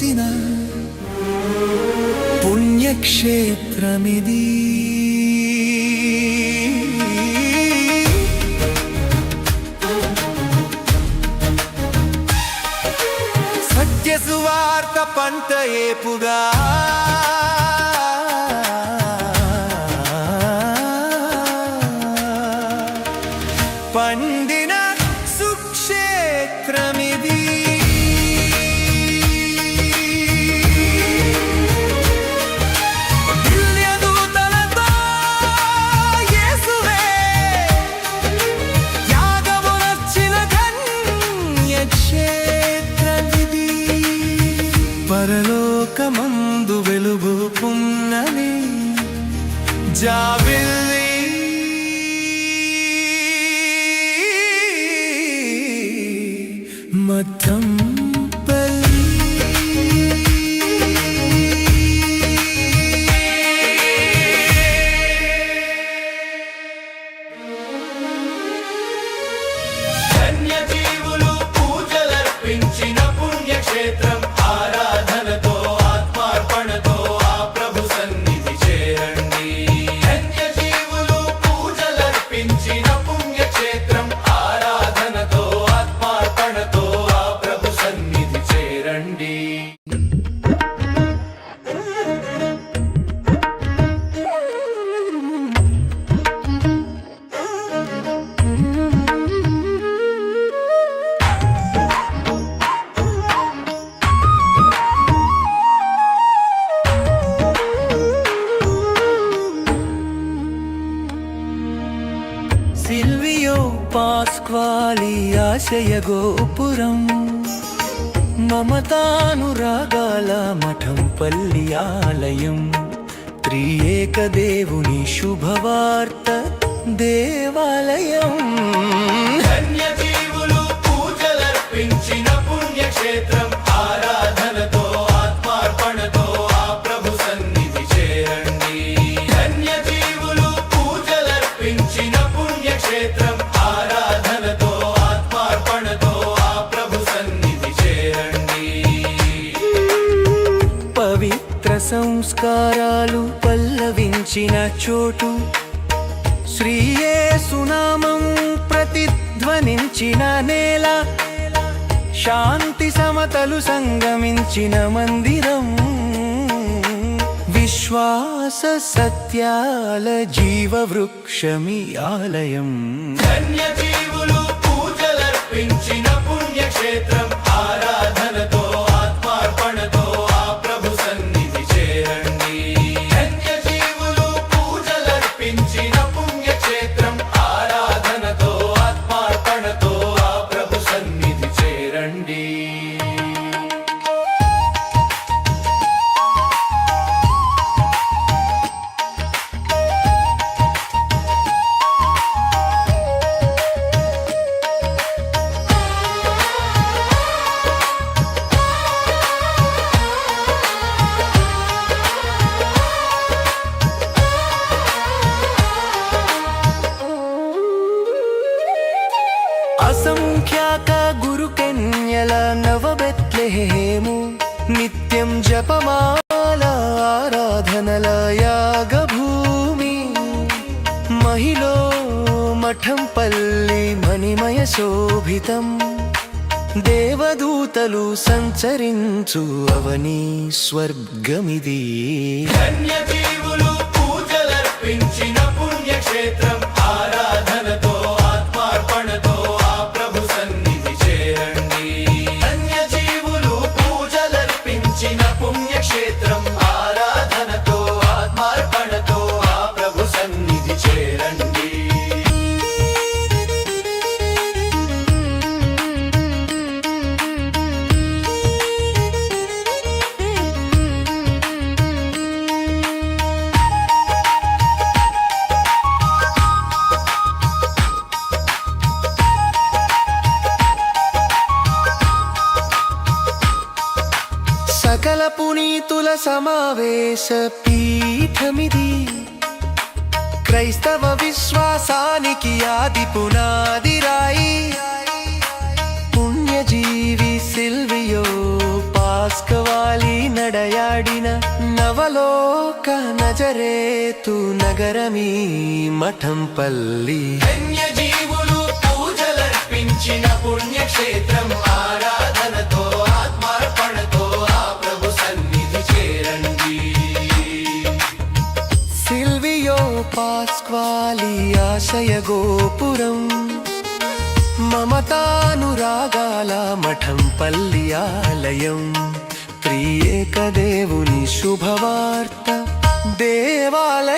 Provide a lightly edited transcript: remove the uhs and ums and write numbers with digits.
వెలసిన పుణ్యక్షేత్రమిది. సత్య సువార్త పంట ఏపుగా పండిన సుక్షేత్రమిది. దివ్యదూతలతో యేసువే యాగమునర్చిన ధన్యక్షేత్రమిది. పరలోకమందు వెలుగు పున్నమి జాబిల్లి మఠంపల్లి. ధన్యజీవులు పూజలర్పించిన పుణ్యక్షేత్రం. ఆరాధనతో ఆత్మార్పణతో ఆ ప్రభు సన్నిధి చేరండి. ధన్యజీవులు పూజలర్పించిన పుణ్యక్షేత్రం. ఆరాధనతో ఆత్మార్పణతో ఆ ప్రభు సన్నిధి చేరండి. సిల్వియో పాస్క్వాలి ఆశయ గోపురం, మమతానురాగాల మఠంపల్లి ఆలయం. త్రియేక దేవుని శుభవార్త దేవాలయం. ధన్యజీవులు పూజలర్పించిన పుణ్యక్షేత్రం. ఆరాధనతో ఆత్మార్పణతో ఆ ప్రభు సన్నిధి చేరండి. ధన్యజీవులు పూజలర్పించిన పుణ్యక్షేత్రం. ఆరాధనతో ఆత్మార్పణతో ఆ ప్రభు సన్నిధి చేరండి. పవిత్ర సంస్కారాలు పల్లవించిన చోటు, శ్రీయేసునామం ప్రతిధ్వనించిన నేల, శాంతి సమతలు సంగమించిన మందిరం. విశ్వాస సత్యాల జీవవృక్షమి ఆలయం. ధన్యజీవులు పూజలర్పించిన పుణ్యక్షేత్రం. ఆరాధనతో ఆత్మార్పణతో ఆ ప్రభు సన్నిధి చేరండి. ధన్యజీవులు పూజలర్పించిన పుణ్యక్షేత్రం. ఆరాధనతో ఆత్మార్పణతో ఆ ప్రభు సన్నిధి చేరండి. అసంఖ్యాక గురుకన్యల నవ బెత్లెహేము, నిత్యం జపమాల ఆరాధనల యాగభూమి. మహిలో మఠంపల్లి మణిమయ శోభితం, దేవదూతలు సంచరించు అవని స్వర్గమిది. ధన్యజీవులు పూజలర్పించిన పుణ్యక్షేత్రం. ఆరాధనతో ఆత్మార్పణతో ఆ ప్రభు సన్నిధి చేరండి. ధన్యజీవులు పూజలర్పించిన పుణ్యక్షేత్రం. ఆరాధనతో ఆత్మార్పణతో ఆ ప్రభు సన్నిధి చేరండి. సకల పునీతుల సమావేశ పీఠమిది, క్రైస్తవ విశ్వాసానికి ఆది పునాది రాయి. పుణ్యజీవి సిల్వియో పాస్క్వాలి నజరేతు నగరమీ మఠంపల్లి ధన్యజీవులు పూజలర్పించిన పుణ్యక్షేత్రం ఆరాధనతో ఆత్మార్పణతో ఆ ప్రభు సన్నిధి చేరండి సిల్వియో పాస్క్వాలి ఆశయ గోపురం మమతానురాగాల మఠంపల్లి ఆలయం త్రియేక దేవుని శుభవార్త దేవాలయ